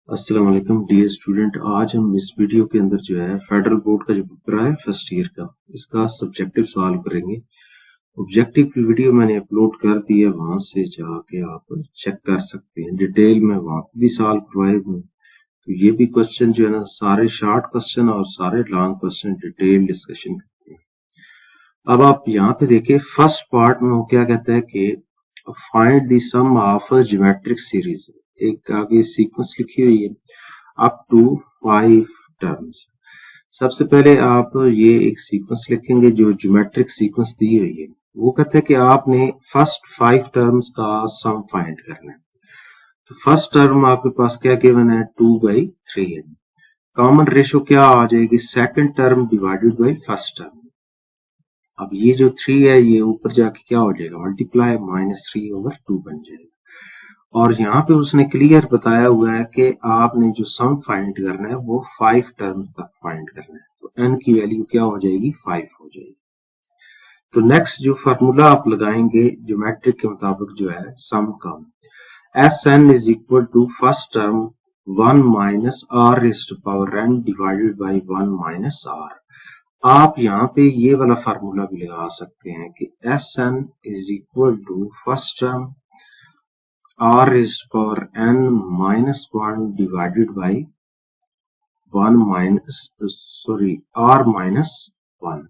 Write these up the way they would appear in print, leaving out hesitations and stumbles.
अस्सलाम वालेकुम dear student. आज हम इस वीडियो के अंदर जो है फेडरल बोर्ड का जो पेपर है फर्स्ट ईयर का, इसका सब्जेक्टिव सॉल्व करेंगे। ऑब्जेक्टिव की वीडियो मैंने अपलोड कर दी है, वहां से जाके आप चेक कर सकते हैं। डिटेल में वहां पे भी सॉल्व करवाए हुए। तो ये भी क्वेश्चन जो है ना, सारे शॉर्ट क्वेश्चन और सारे लॉन्ग क्वेश्चन डिटेल डिस्कशन करते हैं। अब आप यहाँ पे देखिए, फर्स्ट पार्ट में वो क्या कहता है कि find the sum of geometric series. एक आगे सीक्वेंस लिखी हुई है अप टू 5 टर्म्स। सबसे पहले आप ये एक सीक्वेंस लिखेंगे जो ज्योमेट्रिक सीक्वेंस दी हुई है। वो कहते हैं कि आपने फर्स्ट 5 टर्म्स का सम फाइंड करना है। तो फर्स्ट टर्म आपके पास क्या गिवन है, 2/3 है। कॉमन रेशो क्या आ जाएगी, second term divided by first term. अब ये जो 3 है ये ऊपर जाके क्या हो जाएगा, मल्टीप्लाई -3/2 बन जाएगा। और यहाँ पे उसने क्लियर बताया हुआ है कि आपने जो सम फाइंड करना है वो 5 टर्म्स तक फाइंड करना है। तो n की वैल्यू क्या हो जाएगी, 5 हो जाएगी। तो नेक्स्ट जो फार्मूला आप लगाएंगे ज्योमेट्रिक के मुताबिक जो है सम का, Sn is equal to first term 1 minus r raised to power n divided by 1 minus r। आप यहाँ पे ये वाला फार्मूला भी लगा सकते हैं कि Sn is equal to first term r raised to power n minus 1 divided by 1 minus r minus 1।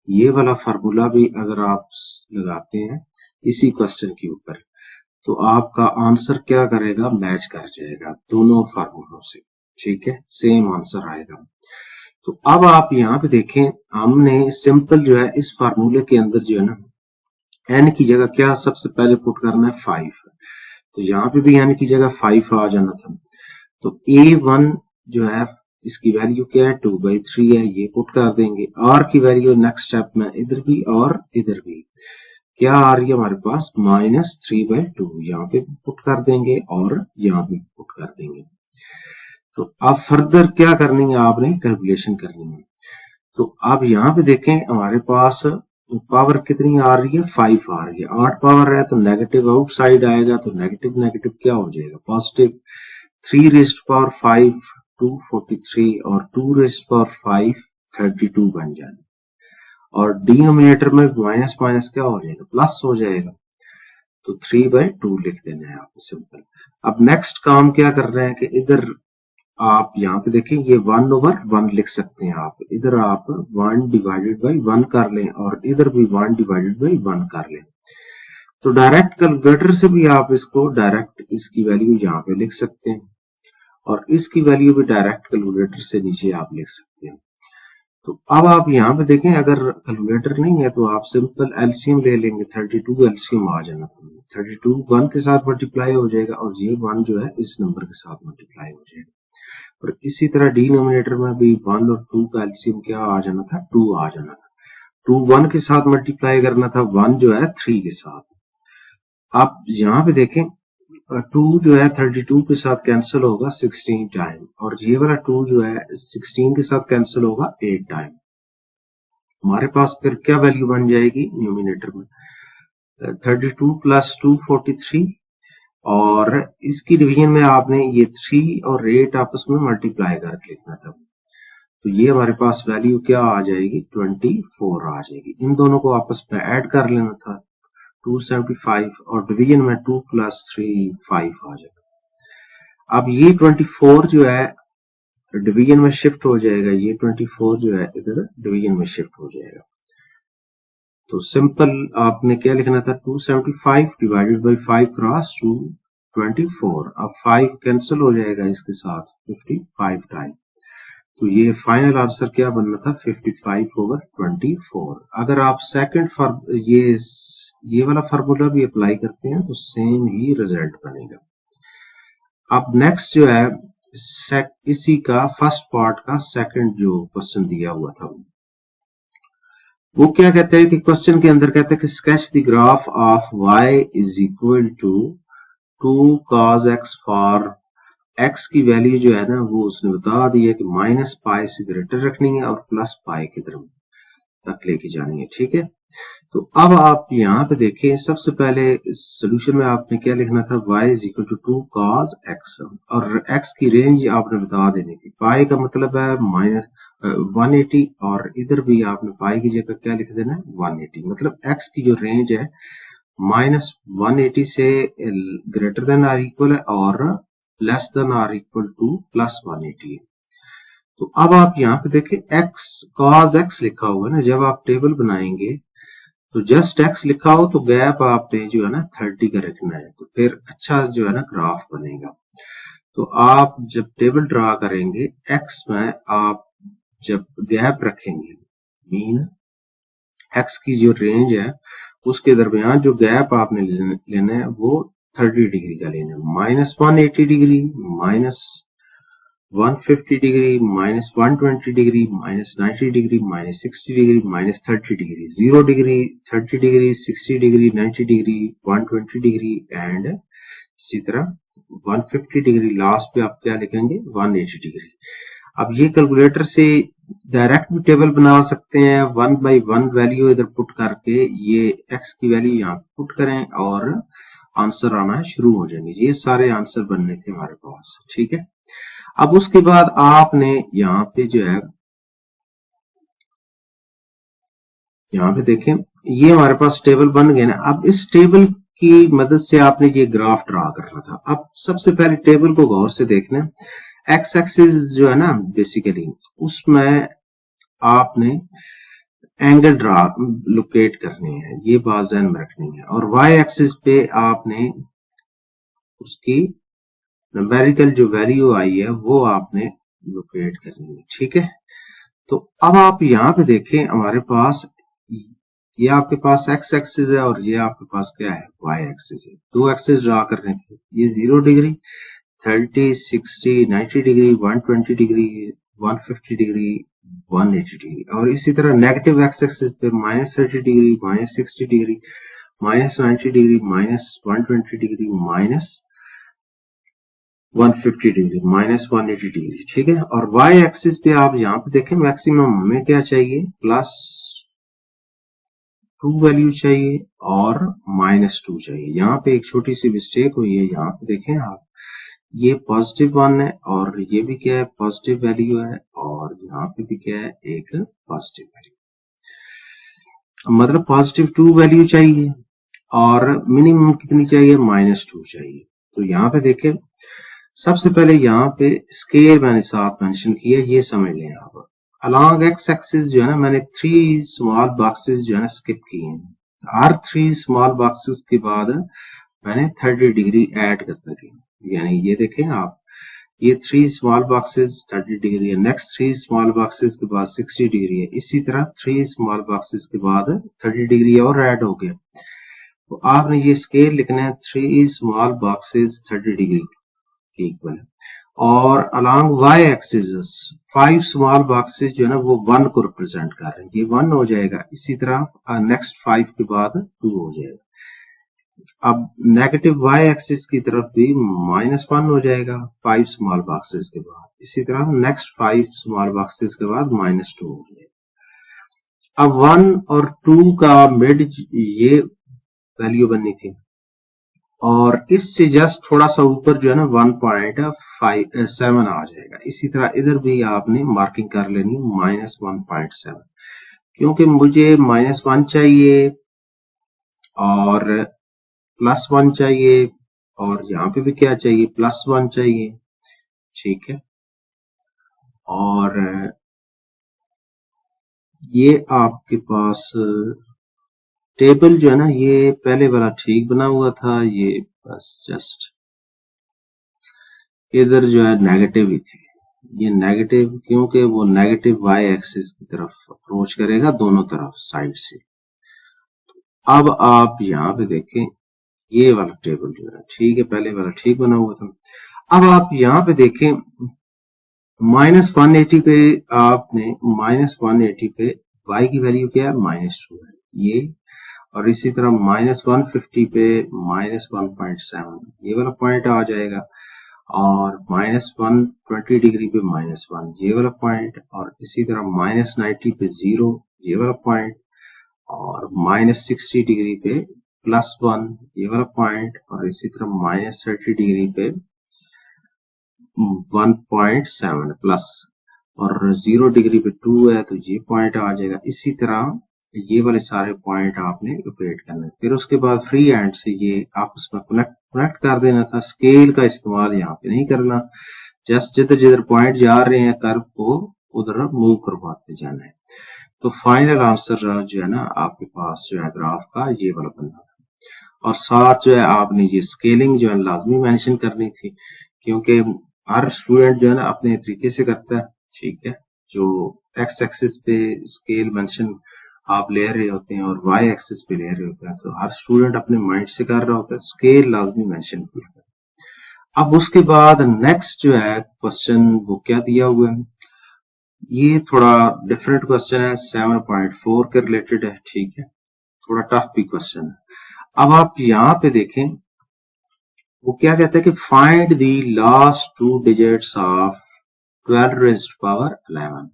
ये वाला फार्मूला भी अगर आप लगाते हैं इसी क्वेश्चन के ऊपर, तो आपका आंसर क्या करेगा, मैच कर जाएगा दोनों फार्मूलों से। ठीक है, सेम आंसर आएगा। तो अब आप यहाँ पे देखें, हमने सिंपल जो है इस फार्मूले के अंदर जो है ना, n की जगह क्या सबसे पहले पुट करना है, 5। तो यहाँ पे भी n की जगह 5 आ जाना था। तो a1 जो है इसकी वैल्यू क्या है, 2/3 है, ये पुट कर देंगे। r की वैल्यू नेक्स्ट स्टेप में इधर भी और इधर भी क्या आ रही है हमारे पास, -3/2, यहाँ पे पुट कर देंगे और यहाँ पे पुट कर देंगे। तो अब फर्दर क्या करनी है, आपने कैलकुलेशन करनी है। तो अब यहाँ पे देखें हमारे पास पावर कितनी आ रही है, 5 आ रही है। 8 पावर है तो नेगेटिव आउटसाइड आएगा, तो नेगेटिव नेगेटिव क्या हो जाएगा, पॉजिटिव। 3 रेज़्ड टू पावर 5 243 और 2 रेज़्ड टू पावर 5 32 बन जाएगा। और डिनोमिनेटर में माइनस माइनस क्या हो जाएगा, प्लस हो जाएगा। तो 3/2 लिख देना है आपको, सिंपल। अब नेक्स्ट काम क्या कर रहे हैं कि इधर आप यहाँ पे देखें, ये 1/1 लिख सकते हैं आप। इधर आप 1 डिवाइडेड बाई 1 कर लें और इधर भी 1 डिवाइडेड बाई 1 कर लें। तो डायरेक्ट कैलकुलेटर से भी आप इसको डायरेक्ट इसकी वैल्यू यहाँ पे लिख सकते हैं और इसकी वैल्यू भी डायरेक्ट कैलकुलेटर से नीचे आप लिख सकते हैं। तो अब आप यहाँ पे देखें, अगर कैलकुलेटर नहीं है तो आप सिंपल एलसीएम ले लेंगे। 32 एलसीएम आ जाना था। 32 1 के साथ मल्टीप्लाई हो जाएगा और ये 1 जो है इस नंबर के साथ मल्टीप्लाई हो जाएगा। और इसी तरह डिनोमिनेटर में भी 1 और 2 का एलसीएम क्या आ जाना था, 2 आ जाना था। 2 1 के साथ मल्टीप्लाई करना था, 1 जो है 3 के साथ। आप यहाँ पे देखें, 2 जो है 32 के साथ कैंसिल होगा 16 टाइम, और ये वाला 2 जो है 16 के साथ कैंसिल होगा 8 टाइम। हमारे पास फिर क्या वैल्यू बन जाएगी न्यूमिनेटर में, 32 + 2 43, और इसकी डिवीजन में आपने ये 3 और 8 आपस में मल्टीप्लाई करके लिखना था। तो ये हमारे पास वैल्यू क्या आ जाएगी, 24 आ जाएगी। इन दोनों को आपस में ऐड कर लेना था, 275, और डिवीजन में 2 + 3 5 आ जाएगा। अब ये 24 जो है डिवीजन में शिफ्ट हो जाएगा, ये 24 जो है इधर डिवीजन में शिफ्ट हो जाएगा। तो सिंपल आपने क्या लिखना था, 275 डिवाइडेड बाई 5 क्रॉस 224। अब 5 कैंसिल हो जाएगा इसके साथ 55 टाइम। तो ये फाइनल आंसर क्या बनना था, 55/24। अगर आप सेकंड ये वाला फार्मूला भी अप्लाई करते हैं तो सेम ही रिजल्ट बनेगा। अब नेक्स्ट जो है इसी का फर्स्ट पार्ट का सेकंड जो क्वेश्चन दिया हुआ था, वो क्या कहते हैं कि क्वेश्चन के अंदर कहते हैं कि sketch the graph of y is equal to 2 cos x for x की वैल्यू जो है ना, वो उसने बता दी है कि -π से ग्रेटर रखनी है और +π की तरफ तक लेके जानी है। ठीक है, तो अब आप यहाँ पे देखें, सबसे पहले सोल्यूशन में आपने क्या लिखना था, y is equal to 2 cos x, और x की रेंज आपने बता देनी थी। पाई का मतलब है माइनस 180, और इधर भी आपने पाई की जगह क्या लिख देना है, 180। मतलब x की जो रेंज है माइनस 180 से ग्रेटर देन आर इक्वल है और less than or equal to plus 180 है। तो अब आप यहाँ पे देखें x cos x लिखा हुआ है ना, जब आप टेबल बनाएंगे तो जस्ट x लिखा हो तो गैप आपने जो है ना 30 का रखना है, तो फिर अच्छा जो है ना ग्राफ बनेगा। तो आप जब टेबल ड्रा करेंगे x में आप जब गैप रखेंगे, मीन x की जो रेंज है उसके दरमियान जो गैप आपने लेना है वो 30 डिग्री का लेना है। Minus 180 degree, minus 150 degree, minus 120 degree, minus 90 degree, minus 60 degree, minus 30 degree, 0 degree, 30 degree, 60 degree, 90 degree, 120 degree and इसी तरह 150 डिग्री। लास्ट पे आप क्या लिखेंगे, 180 डिग्री। अब ये कैलकुलेटर से डायरेक्ट भी टेबल बना सकते हैं, 1 बाई 1 वैल्यू इधर पुट करके ये x की वैल्यू यहाँ पुट करें और आंसर आना शुरू हो जाएंगे। ये सारे आंसर बनने थे हमारे पास, ठीक है। अब उसके बाद आपने यहाँ पे जो है, यहाँ पे देखें ये हमारे पास टेबल बन गए ना। अब इस टेबल की मदद से आपने ये ग्राफ ड्रा करना था। अब सबसे पहले टेबल को गौर से देखना, एक्स एक्सिस जो है ना बेसिकली उसमें आपने एंगल ड्रा लोकेट करनी है, ये बात ध्यान में रखनी है, और वाई एक्सिस पे आपने उसकी नंबरिकल जो वैल्यू आई है वो आपने लोकेट करनी है, ठीक है। तो अब आप यहाँ पे देखें हमारे पास ये आपके पास एक्स एक्सिस है और ये आपके पास क्या है, वाई एक्सिस है। दो एक्सिस ड्रा करने थे, ये 0 degree, 30, 60, 90 degree, 120 degree, 150 degree, 180 degree, और इसी तरह नेगेटिव एक्स एक्सिस पे minus 30 degree, minus 60 degree, minus 90 degree, minus 120 degree, minus 150 degree, minus 180 degree, ठीक है। और वाई एक्सिस पे आप यहाँ पे देखें मैक्सिमम हमें क्या चाहिए, प्लस 2 वैल्यू चाहिए और माइनस 2 चाहिए। यहाँ पे एक छोटी सी मिस्टेक हुई है, यहाँ पे देखें आप, ये पॉजिटिव 1 है और ये भी क्या है, पॉजिटिव वैल्यू है, और यहाँ पे भी क्या है, एक पॉजिटिव वैल्यू। मतलब पॉजिटिव 2 वैल्यू चाहिए और मिनिमम कितनी चाहिए, माइनस 2 चाहिए। तो यहाँ पे देखें सबसे पहले यहाँ पे स्केल मैंने साथ मेंशन किया, ये समझ लें आप। अलॉन्ग एक्स एक्सिस जो है ना मैंने 3 स्मॉल बॉक्सेस जो है ना स्किप किए हैं। हर 3 स्मॉल बॉक्सेस के बाद मैंने 30 डिग्री ऐड करता गया, यानी ये देखें आप, ये 3 स्मॉल बॉक्सेस 30 डिग्री है, नेक्स्ट 3 स्मॉल बॉक्सेस के बाद 60 डिग्री है, इसी तरह 3 स्मॉल बॉक्सेस के बाद 30 डिग्री और ऐड हो गया। तो आपने ये स्केल लिखना है 3 स्मॉल बॉक्सेस 30 डिग्री के इक्वल है, और along Y axis 5 small boxes जो है ना वो 1 को रिप्रेजेंट कर रहे हैं, ये 1 हो जाएगा। इसी तरह नेक्स्ट 5 के बाद 2 हो जाएगा। अब नेगेटिव वाई एक्सिस की तरफ भी -1 हो जाएगा 5 स्मॉल बॉक्सेस के बाद, इसी तरह नेक्स्ट 5 स्मॉल बॉक्सेस के बाद -2 हो जाएगा। अब 1 और 2 का मिड ये वैल्यू बननी थी, और इससे जस्ट थोड़ा सा ऊपर जो है ना 1.57 आ जाएगा। इसी तरह इधर भी आपने मार्किंग कर लेनी -1.7, क्योंकि मुझे -1 चाहिए और +1 चाहिए, और यहाँ पे भी क्या चाहिए, +1 चाहिए, ठीक है। और ये आपके पास टेबल जो है ना ये पहले वाला ठीक बना हुआ था, ये बस जस्ट इधर जो है नेगेटिव ही थी, ये नेगेटिव क्योंकि वो नेगेटिव वाई एक्सिस की तरफ अप्रोच करेगा दोनों तरफ साइड से। अब आप यहाँ पे देखें ये वाला टेबल जो है ठीक है, पहले वाला ठीक बना हुआ था। अब आप यहाँ पे देखें -180 पे आपने -180 पे y की वैल्यू क्या है, -2 है ये, और इसी तरह -150 पे -1.7 ये वाला पॉइंट आ जाएगा, और -120 डिग्री पे -1 ये वाला पॉइंट, और इसी तरह -90 पे 0 ये वाला पॉइंट, और -60 डिग्री पे +1 ये वाला पॉइंट, और इसी तरह -30 डिग्री पे 1.7 प्लस, और 0 डिग्री पे 2 है तो ये पॉइंट आ जाएगा। इसी तरह ये वाले सारे पॉइंट आपने लोकेट करने, फिर उसके बाद फ्री हैंड से ये आपस में कनेक्ट कर देना था। स्केल का इस्तेमाल यहाँ पे नहीं करना, जस्ट जिधर जिधर पॉइंट जा रहे हैं कर्व को उधर मूव करवाते जाना है। तो फाइनल आंसर जो है ना आपके पास जो है ग्राफ का ये वाला बनना था। और साथ जो है आपने ये स्केलिंग जो है लाजमी मेंशन करनी थी, क्योंकि हर स्टूडेंट जो है ना अपने तरीके से करता है, ठीक है। जो एक्स एक्सिस पे स्केल मेंशन आप ले रहे होते हैं और वाई एक्सिस पे ले रहे होते हैं, तो हर स्टूडेंट अपने माइंड से कर रहा होता है, स्केल लाजमी मेंशन किया है। अब उसके बाद नेक्स्ट जो है क्वेश्चन वो क्या दिया हुआ है, ये थोड़ा डिफरेंट क्वेश्चन है, 7.4 के रिलेटेड है, ठीक है, थोड़ा टफ भी क्वेश्चन है। अब आप यहाँ पे देखें वो क्या कहता है कि find the last 2 digits of 12 raised power 11,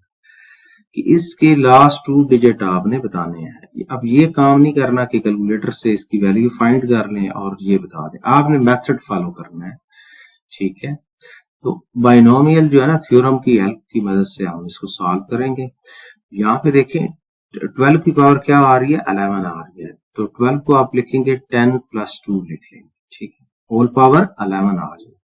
कि इसके लास्ट 2 डिजिट आपने बताने हैं। अब ये काम नहीं करना कि कैलकुलेटर से इसकी वैल्यू फाइंड कर लें और ये बता दें, आपने मेथड फॉलो करना है, ठीक है। तो बाइनोमियल जो है ना थ्योरम की हेल्प की मदद से हम इसको सॉल्व करेंगे। यहाँ पे देखें 12 की पावर क्या आ रही है, 11 आ रही है, तो 12 को आप लिखेंगे 10 + 2 लिख लेंगे, ठीक है, होल पावर 11 आ जाएगी।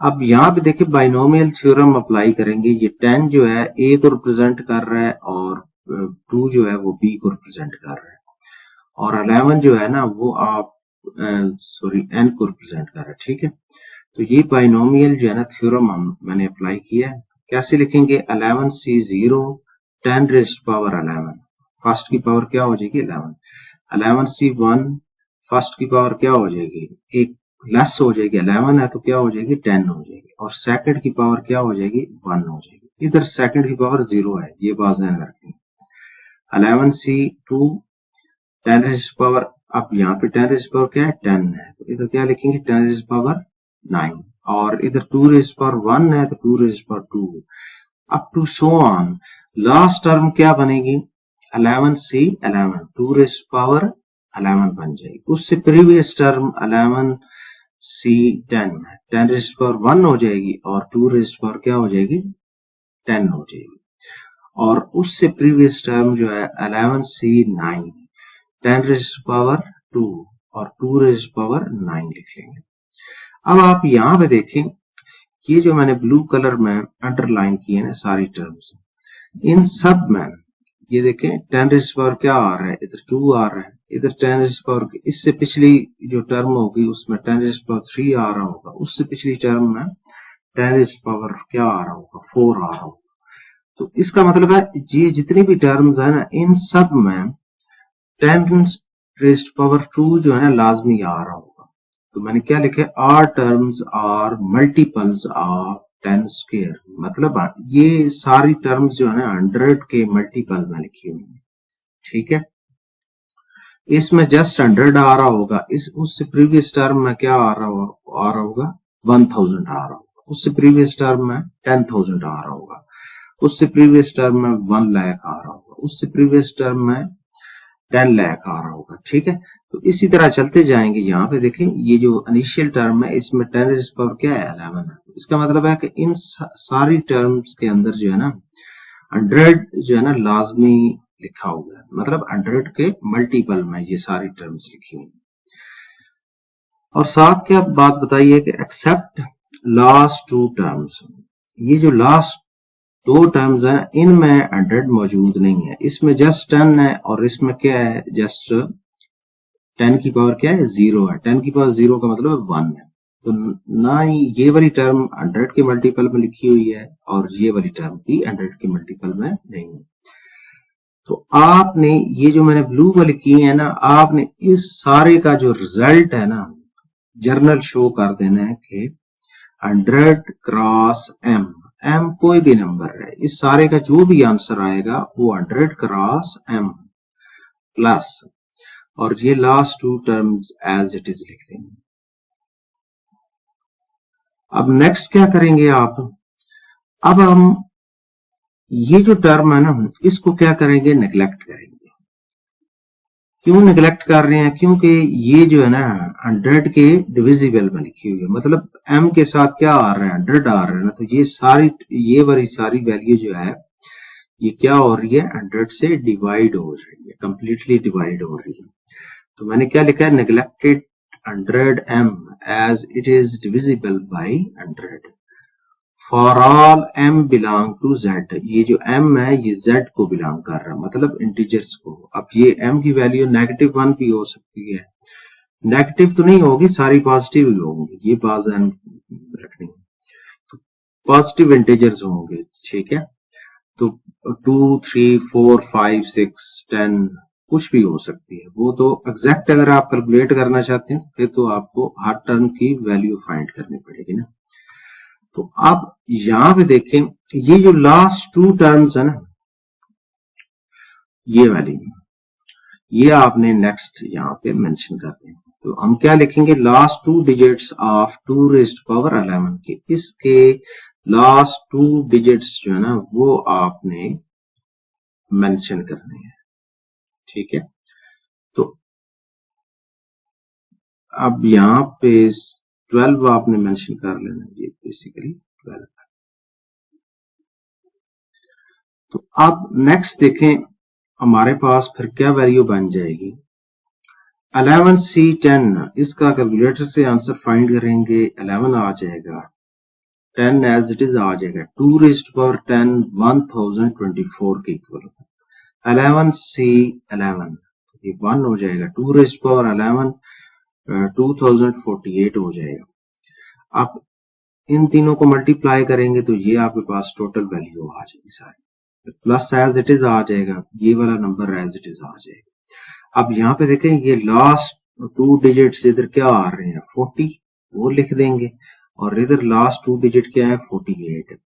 अब यहाँ पे देखिए बाइनोमियल थ्योरम अप्लाई करेंगे, ये 10 जो है ए को रिप्रेजेंट कर रहा है और 2 जो है वो बी को रिप्रेजेंट कर रहा है, और 11 जो है ना वो आप एन को रिप्रेजेंट कर रहा है, ठीक है। तो ये बाइनोमियल जो है ना थ्योरम मैंने अप्लाई किया है। कैसे लिखेंगे, 11C0 10 रेज़्ड पावर 11, फर्स्ट की पावर क्या हो जाएगी 11, 11C1 फर्स्ट की पावर क्या हो जाएगी, एक लेस हो जाएगी, 11 है तो क्या हो जाएगी 10 हो जाएगी, और सेकंड की पावर क्या हो जाएगी 1 हो जाएगी। इधर सेकंड की पावर 0 है, ये बात ध्यान रखेंगे। 11C2 10 रेज़्ड पावर, अब यहाँ पे 10 रेज़्ड पावर क्या है 10 है, तो इधर क्या लिखेंगे 10 रेज़्ड पावर 9, और इधर 2 रेज़्ड पावर 1 है तो 2 raised power 2, up to so on. Last term क्या बनेगी 11C11 2 रेज़्ड पावर 11 बन जाएगी। उससे previous term 11C10 10 raised power 1 हो जाएगी, और 2 रेज़्ड पावर क्या हो जाएगी 10 हो जाएगी। और उससे प्रीवियस टर्म जो है 11C9 10 रेज़्ड पावर 2 और 2 रेज़्ड पावर 9 लिख लेंगे। अब आप यहाँ पे देखें ये जो मैंने ब्लू कलर में अंडरलाइन किए ना सारी टर्म्स, इन सब में ये देखें 10 रेज़्ड पावर क्या आ रहा है, इधर 2 आ रहा है, इधर 10 रेज़्ड पावर, इससे पिछली जो टर्म होगी उसमें 10 रेज़्ड पावर 3 आ रहा होगा, उससे पिछली टर्म में 10 रेज़्ड पावर क्या आ रहा होगा 4 आ रहा होगा। तो इसका मतलब है ये जितनी भी टर्म्स है ना इन सब में 10 रेज़्ड पावर 2 जो है ना लाजमी आ रहा होगा। तो मैंने क्या लिखा है, आर terms are multiples of 10 square, मतलब ये सारी टर्म्स जो है ना 100 के मल्टीपल में लिखी हुई है, ठीक है। इसमें जस्ट 100 आ रहा होगा, इस उससे प्रीवियस टर्म में क्या आ रहा होगा 1000 आ रहा होगा, उससे प्रीवियस टर्म में 10,000 आ रहा होगा, उससे प्रीवियस टर्म में 1 लाख आ रहा होगा, उससे प्रीवियस टर्म में 10 लाख आ रहा होगा, ठीक है। तो इसी तरह चलते जाएंगे। यहाँ पे देखें ये जो इनिशियल टर्म है इसमें 10 रेज़्ड पावर क्या है 11 है, इसका मतलब है कि इन सारी टर्म्स के अंदर जो है ना 100 जो है ना लाजमी लिखा हुआ है, मतलब 100 के मल्टीपल में ये सारी टर्म्स लिखी हुई। और साथ क्या बात बताइए कि एक्सेप्ट लास्ट 2 टर्म्स, ये जो लास्ट 2 टर्म्स है इनमें 100 मौजूद नहीं है, इसमें जस्ट 10 है और इसमें क्या है जस्ट 10 की पावर क्या है 0 है, 10 की पावर 0 का मतलब 1 है। तो ना ही ये वाली टर्म 100 के मल्टीपल में लिखी हुई है और ये वाली टर्म भी 100 के मल्टीपल में नहीं है। तो आपने ये जो मैंने ब्लू वाली की है ना, आपने इस सारे का जो रिजल्ट है ना जर्नल शो कर देना है कि 100 क्रॉस m, m कोई भी नंबर है, इस सारे का जो भी आंसर आएगा वो 100 क्रॉस m प्लस, और ये last 2 terms as it is लिख देंगे। अब नेक्स्ट क्या करेंगे आप, अब हम ये जो टर्म है ना इसको क्या करेंगे नेग्लेक्ट करेंगे, क्यों निगलेक्ट कर रहे हैं? क्योंकि ये जो है ना 100 के डिविजिबल में लिखी हुई है, मतलब m के साथ क्या आ रहा है, 100 आ रहा है ना, तो ये वाली सारी वैल्यू जो है ये क्या हो रही है, 100 से डिवाइड हो रही है, कंप्लीटली डिवाइड हो रही है। तो मैंने क्या लिखा है, neglected 100m as it is divisible by 100 for all m belong to z। ये जो m है ये z को बिलोंग कर रहा है, मतलब इंटीजर्स को। अब ये m की वैल्यू -1 भी हो सकती है, नेगेटिव तो नहीं होगी, सारी पॉजिटिव ही होंगी, ये बात ध्यान रखनी है। तो पॉजिटिव इंटीजर्स होंगे, ठीक है। तो 2, 3, 4, 5, 6, 10 कुछ भी हो सकती है, वो तो एग्जैक्ट अगर आप कैलकुलेट करना चाहते हैं फिर तो आपको हर टर्म की वैल्यू फाइंड करनी पड़ेगी ना। तो आप यहां पे देखें, ये जो लास्ट 2 टर्म्स है ना, ये वाली, ये आपने नेक्स्ट यहां पे मेंशन करते हैं। तो हम क्या लिखेंगे, last 2 digits of 2 raised power 11 के, इसके लास्ट 2 डिजिट्स जो है ना वो आपने मेंशन करने हैं, ठीक है। तो अब यहां पे 12 आपने मेंशन कर लेना, ये बेसिकली 12। तो अब नेक्स्ट देखें हमारे पास फिर क्या वैल्यू बन जाएगी, 11C10, इसका कैलकुलेटर से आंसर फाइंड करेंगे, 11 आ जाएगा, 10 एज इट इज आ जाएगा, 2 रेज़्ड पावर 10 1024 के इक्वल होता है। 11C11 ये 1 हो जाएगा, 2 रेज़्ड पावर 11 2048 हो जाएगा। आप इन तीनों को मल्टीप्लाई करेंगे तो ये आपके पास टोटल वैल्यू आ जाएगी सारी, प्लस एज इट इज आ जाएगा, ये वाला नंबर एज इट इज आ जाएगा। अब यहाँ पे देखें ये लास्ट 2 डिजिट्स इधर क्या आ रहे हैं, 40, वो लिख देंगे, और इधर लास्ट 2 डिजिट क्या है, 48।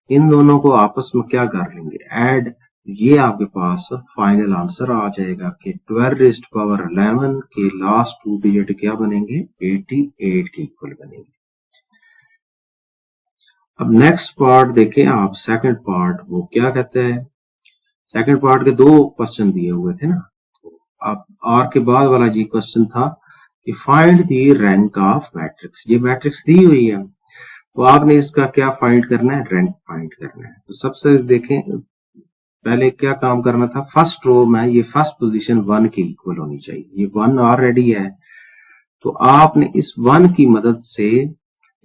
इन दोनों को आपस में क्या कर लेंगे, ऐड, ये आपके पास फाइनल आंसर आ जाएगा कि 12 रेज़्ड पावर 11 के लास्ट 2 डिजिट क्या बनेंगे, 88 के इक्वल बनेंगे। अब नेक्स्ट पार्ट देखें आप, सेकंड पार्ट, वो क्या कहता है, सेकंड पार्ट के 2 क्वेश्चन दिए हुए थे ना, तो आप आर के बाद वाला जी क्वेश्चन था कि find the rank of matrix. ये मैट्रिक्स दी हुई है, तो आपने इसका क्या फाइंड करना है, रैंक फाइंड करना है। तो सबसे देखें पहले क्या काम करना था, फर्स्ट रो में ये फर्स्ट पोजीशन 1 के इक्वल होनी चाहिए, ये 1 ऑलरेडी है, तो आपने इस 1 की मदद से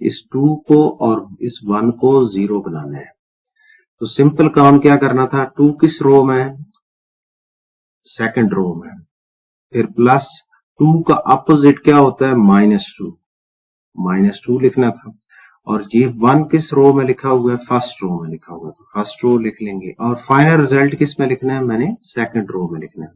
इस 2 को और इस 1 को 0 बनाना है। तो सिंपल काम क्या करना था, 2 किस रो में, सेकंड रो में, फिर प्लस 2 का अपोजिट क्या होता है, -2 लिखना था, और ये 1 किस रो में लिखा हुआ है, फर्स्ट रो में लिखा हुआ है, तो फर्स्ट रो लिख लेंगे, और फाइनल रिजल्ट किस में लिखना है, मैंने सेकंड रो में लिखना है।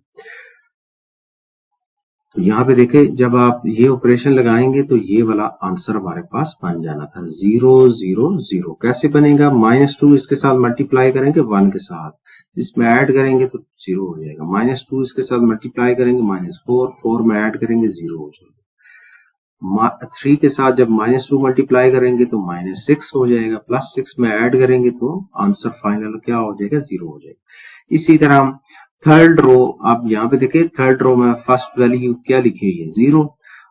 तो यहाँ पे देखें जब आप ये ऑपरेशन लगाएंगे तो ये वाला आंसर हमारे पास बन जाना था 0 0 0। कैसे बनेगा, -2 इसके साथ मल्टीप्लाई करेंगे 1 के साथ, इसमें ऐड करेंगे तो 0 हो जाएगा, -2 इसके साथ मल्टीप्लाई करेंगे -4 में ऐड करेंगे 0 हो जाएगा, 3 के साथ जब -2 मल्टीप्लाई करेंगे तो -6 हो जाएगा, +6 में ऐड करेंगे तो आंसर फाइनल क्या हो जाएगा, 0 हो जाएगा। इसी तरह थर्ड रो, आप यहाँ पे देखिए थर्ड रो में फर्स्ट वैल्यू क्या लिखी हुई है, 0,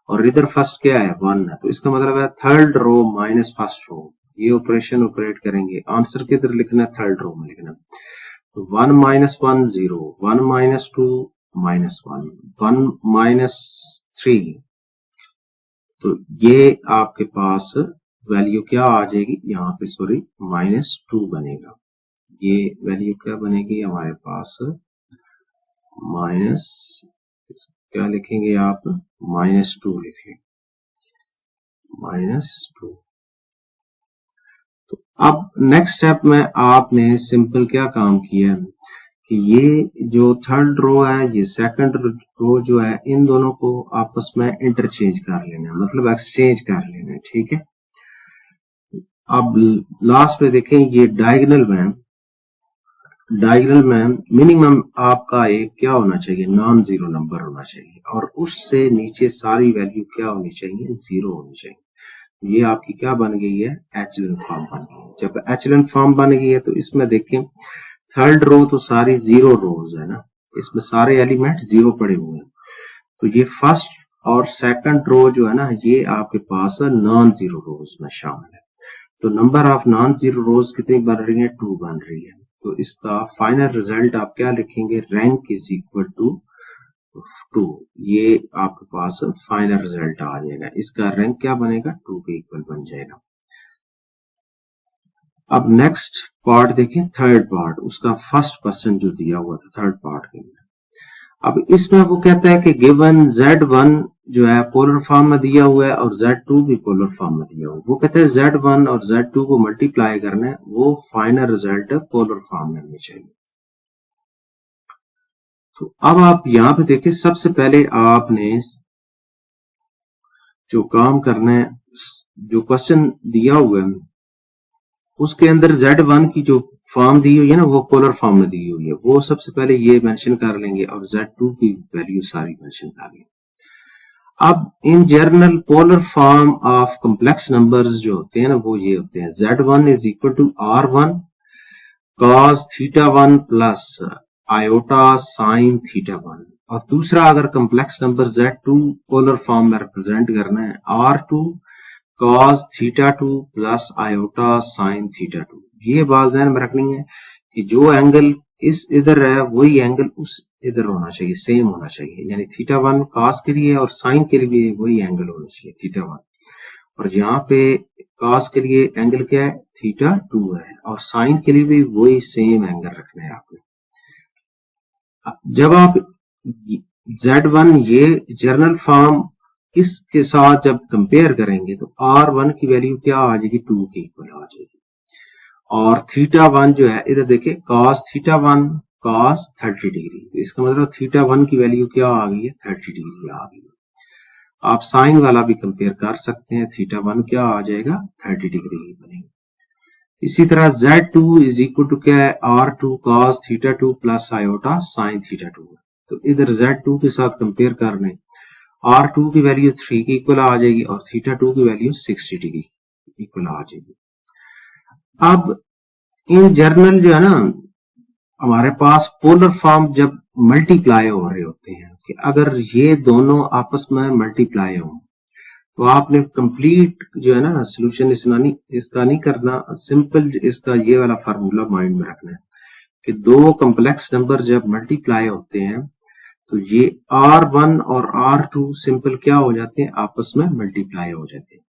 और इधर फर्स्ट क्या है, 1 है, तो इसका मतलब है third row minus first row, ये ऑपरेशन ऑपरेट करेंगे, आंसर किधर लिखना है, थर्ड रो में लिखना। तो 1 - 1 0, 1 - 2 -1, 1 - 3, तो ये आपके पास वैल्यू क्या आ जाएगी, यहाँ पे सॉरी -2 बनेगा, ये वैल्यू क्या बनेगी हमारे पास, माइनस, क्या लिखेंगे आप, -2 लिखेंगे, -2। तो अब नेक्स्ट स्टेप में आपने सिंपल क्या काम किया कि ये जो थर्ड रो है, ये सेकंड रो जो है, इन दोनों को आपस में इंटरचेंज कर लेना है, मतलब एक्सचेंज कर लेना है, ठीक है। अब लास्ट में देखें ये डायगोनल में मिनिमम आपका एक क्या होना चाहिए, नॉन जीरो नंबर होना चाहिए, और उससे नीचे सारी वैल्यू क्या होनी चाहिए, 0 होनी चाहिए। ये आपकी क्या बन गई है, एचलन फॉर्म बन गई है। जब एचलन फॉर्म बन गई है तो इसमें देखें थर्ड रो तो सारी 0 रोज है ना, इसमें सारे एलिमेंट 0 पड़े हुए हैं, तो ये फर्स्ट और सेकंड रो जो है ना, ये आपके पास नॉन जीरो रोज में शामिल है। तो नंबर ऑफ नॉन जीरो रोज कितनी बन रही है? 2 बन रही है। तो इसका फाइनल रिजल्ट आप क्या लिखेंगे? Rank is equal to 2। ये आपके पास फाइनल रिजल्ट आ जाएगा। इसका रैंक क्या बनेगा? 2 के इक्वल बन जाएगा। अब नेक्स्ट पार्ट देखें, थर्ड पार्ट, उसका फर्स्ट क्वेश्चन जो दिया हुआ था थर्ड पार्ट के अंदर। अब इसमें वो कहता है कि गिवन Z1 जो है पोलर फॉर्म में दिया हुआ है और Z2 भी पोलर फॉर्म में दिया हुआ है। वो कहते हैं Z1 और Z2 को मल्टीप्लाई करना है, वो फाइनल रिजल्ट पोलर फॉर्म में हमें चाहिए। तो अब आप यहां पे देखिए, सबसे पहले आपने जो काम करना है, जो क्वेश्चन दिया हुआ है उसके अंदर Z1 की जो फॉर्म दी हुई है ना, वो पोलर फॉर्म में दी हुई है, वो सबसे पहले ये मेंशन कर लेंगे और Z2 की वैल्यू सारी मेंशन कर लेंगे। अब इन general polar form of complex numbers जो होते हैं ना, वो ये होते हैं Z1 is equal to R1 cos θ1 plus iota sine θ1। और दूसरा अगर complex number Z2 polar form में रिप्रेजेंट करना है, R2 cos θ2 plus iota sign θ2। ये बात ध्यान में रखनी है कि जो एंगल इस इधर है वही एंगल उस इधर होना चाहिए, सेम होना चाहिए। यानी θ1 cos के लिए और साइन के लिए भी वही एंगल होना चाहिए θ1। और यहाँ पे cos के लिए एंगल क्या है? θ2 है। और साइन के लिए भी वही सेम एंगल रखना है आपने। जब आप Z1 ये जर्नल फॉर्म इसके साथ जब कंपेयर करेंगे तो R1 की वैल्यू क्या आ जाएगी? 2 के इक्वल आ जाएगी। और θ1 जो है इधर देखिए, cos θ1 cos 30 डिग्री, तो इसका मतलब θ1 की वैल्यू क्या आ गई है? 30 डिग्री आ गई है। आप साइन वाला भी कंपेयर कर सकते हैं, θ1 क्या आ जाएगा? 30 डिग्री ही बनेगा। इसी तरह Z2 इज इक्वल टू क्या है? R2 cos θ2 plus iota sign θ2। तो इधर Z2 के साथ कंपेयर करने, R2 की वैल्यू 3 के इक्वल आ जाएगी और θ2 की वैल्यू 60 डिग्री इक्वल आ जाएगी। अब इन जर्नल जो है ना, हमारे पास पोलर फॉर्म जब मल्टीप्लाई हो रहे होते हैं कि अगर ये दोनों आपस में मल्टीप्लाई हो तो आपने कंप्लीट जो है ना सोल्यूशन इसका नहीं करना, सिंपल इसका ये वाला फार्मूला माइंड में रखना है कि दो कॉम्प्लेक्स नंबर जब मल्टीप्लाई होते हैं तो ये R1 और R2 सिंपल क्या हो जाते हैं? आपस में मल्टीप्लाई हो जाते हैं।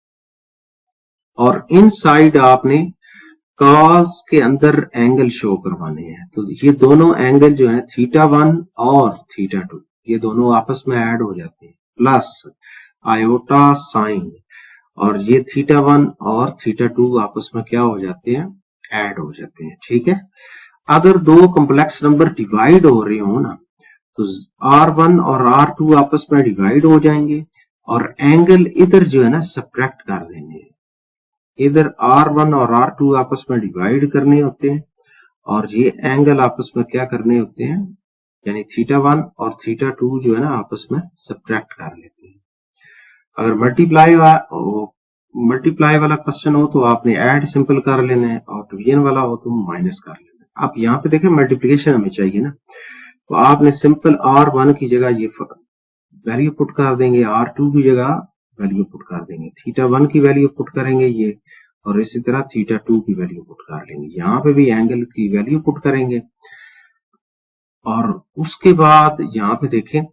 और इन साइड आपने cos के अंदर एंगल शो करवाने हैं। तो ये दोनों एंगल जो है θ1 और θ2 ये दोनों आपस में ऐड हो जाते हैं, प्लस आयोटा साइन, और ये θ1 और θ2 आपस में क्या हो जाते हैं? ऐड हो जाते हैं। ठीक है। अगर दो कॉम्प्लेक्स नंबर डिवाइड हो रहे हो ना, तो R1 और R2 आपस में डिवाइड हो जाएंगे और एंगल इधर जो है ना सब्ट्रैक्ट कर देंगे। इधर R1 और R2 आपस में डिवाइड करने होते हैं और ये एंगल आपस में क्या करने होते हैं? यानी θ1 और θ2 जो है ना आपस में सब्ट्रैक्ट कर लेते हैं। अगर मल्टीप्लाई वाला क्वेश्चन हो तो आपने ऐड सिंपल कर लेना है और डिवीजन वाला हो तो माइनस कर लेना है। अब यहाँ पे देखें मल्टीप्लिकेशन हमें चाहिए ना, तो आपने सिंपल R1 की जगह ये वैल्यू पुट कर देंगे, R2 की जगह वैल्यू पुट कर देंगे, θ1 की वैल्यू पुट करेंगे ये, और इसी तरह θ2 की वैल्यू पुट कर लेंगे। यहाँ पे भी एंगल की वैल्यू पुट करेंगे और उसके बाद यहाँ पे देखें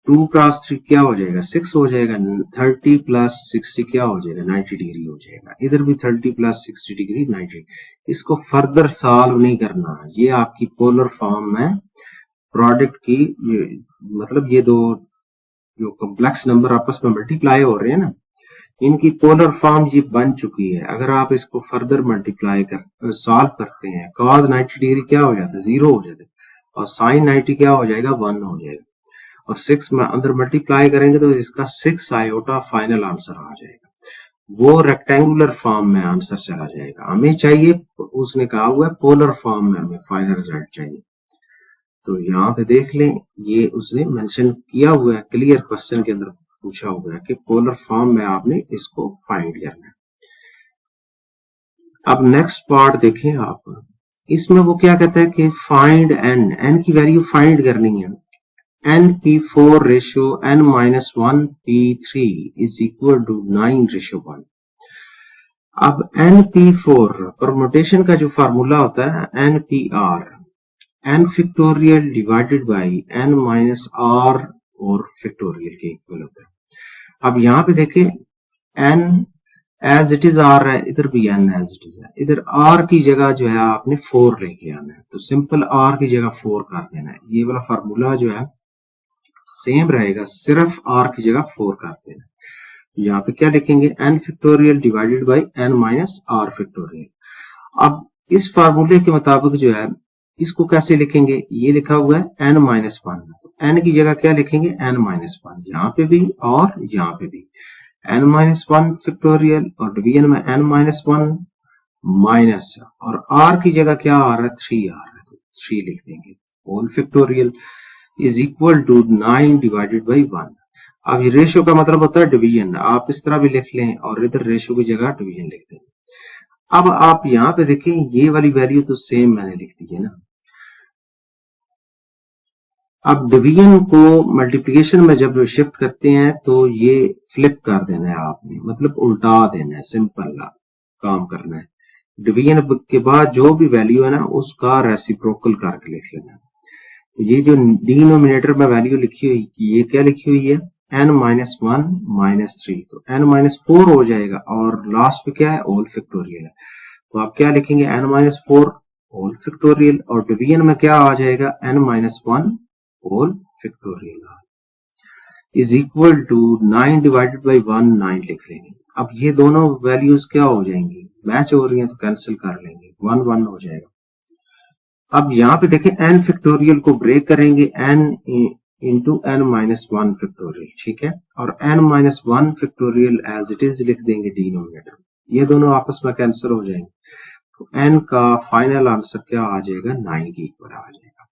2 क्रॉस 3 क्या हो जाएगा? 6 हो जाएगा। 30 प्लस 60 क्या हो जाएगा? 90 डिग्री हो जाएगा। इधर भी 30 प्लस 60 डिग्री 90। इसको फर्दर सॉल्व नहीं करना, ये आपकी पोलर फॉर्म में प्रोडक्ट की, मतलब ये दो जो कॉम्प्लेक्स नंबर आपस में मल्टीप्लाई हो रहे हैं ना, इनकी पोलर फॉर्म ये बन चुकी है। अगर आप इसको फर्दर मल्टीप्लाई कर सॉल्व करते हैं, cos 90 डिग्री क्या हो जाता है? 0 हो जाता है और sin 90 क्या हो जाएगा? 1 हो जाएगा। और 6 में अंदर मल्टीप्लाई करेंगे तो इसका 6 आयोटा फाइनल आंसर आ जाएगा। वो रेक्टेंगुलर फॉर्म में आंसर चला जाएगा। हमें चाहिए, उसने कहा हुआ है पोलर फॉर्म में हमें फाइनल रिजल्ट चाहिए। तो यहाँ पे देख लें, ये उसने मेंशन किया हुआ है, क्लियर क्वेश्चन के अंदर पूछा हुआ है कि पोलर फॉर्म में आपने इसको फाइंड करना है। अब नेक्स्ट पार्ट देखें आप, इसमें वो क्या कहता है कि फाइंड n की वैल्यू फाइंड करनी है। NP4 ratio N-1P3 is equal to 9:1। अब NP4 परमुटेशन का जो फार्मूला होता है NPR, n factorial divided by n minus r और फैक्टोरियल के इक्वल होता है। अब यहाँ पे देखें n as it is r है, इधर भी n एज इट इज है, इधर r की जगह जो है आपने 4 लेके आना है, तो सिंपल r की जगह 4 कर देना है। ये वाला फार्मूला जो है सेम रहेगा, सिर्फ r की जगह 4 कर देना है। यहाँ पे क्या लिखेंगे n factorial divided by n minus r factorial. अब इस फार्मूले के मुताबिक जो है इसको कैसे लिखेंगे, ये लिखा हुआ है n-1, तो n की जगह क्या लिखेंगे n-1, यहाँ पे भी और यहाँ पे भी n-1 फैक्टोरियल और डिवीजन में n-1 माइनस, और r की जगह क्या आ रहा है 3 आ रहा है, तो 3 लिख देंगे whole factorial is equal to 9 divided by 1। अब ये रेशियो का मतलब होता है डिवीजन, आप इस तरह भी लिख लें और इधर रेशियो की जगह डिवीजन लिख दें। अब आप यहाँ पे देखें ये वाली वैल्यू तो सेम मैंने लिख दी है ना। अब डिवीजन को मल्टीप्लिकेशन में जब शिफ्ट करते हैं तो ये फ्लिप कर देना है आपने, मतलब उल्टा देना है, सिंपल काम करना है। डिवीजन के बाद जो भी वैल्यू है ना उसका रेसिप्रोकल करके लिख लेना है। तो ये जो डिनोमिनेटर में वैल्यू लिखी हुई, ये क्या लिखी हुई है n-1 - 3, तो n-4 हो जाएगा और लास्ट पे क्या है होल फैक्टोरियल है, तो आप क्या लिखेंगे n-4 होल फैक्टोरियल, और डिवीजन में क्या आ जाएगा n-1 whole factorial is equal to 9 divided by 1, 9 लिख लेंगे। अब ये दोनों वैल्यूज क्या हो जाएंगी, मैच हो रही हैं तो कैंसिल कर लेंगे, 1 1 हो जाएगा। अब यहाँ पे देखें n फैक्टोरियल को ब्रेक करेंगे n इंटू n-1 फैक्टोरियल, ठीक है, और n-1 factorial as it is लिख देंगे डिनोमिनेटर, ये दोनों आपस में कैंसिल हो जाएंगे, तो n का फाइनल आंसर क्या आ जाएगा 9 के इक्वल आ जाएगा।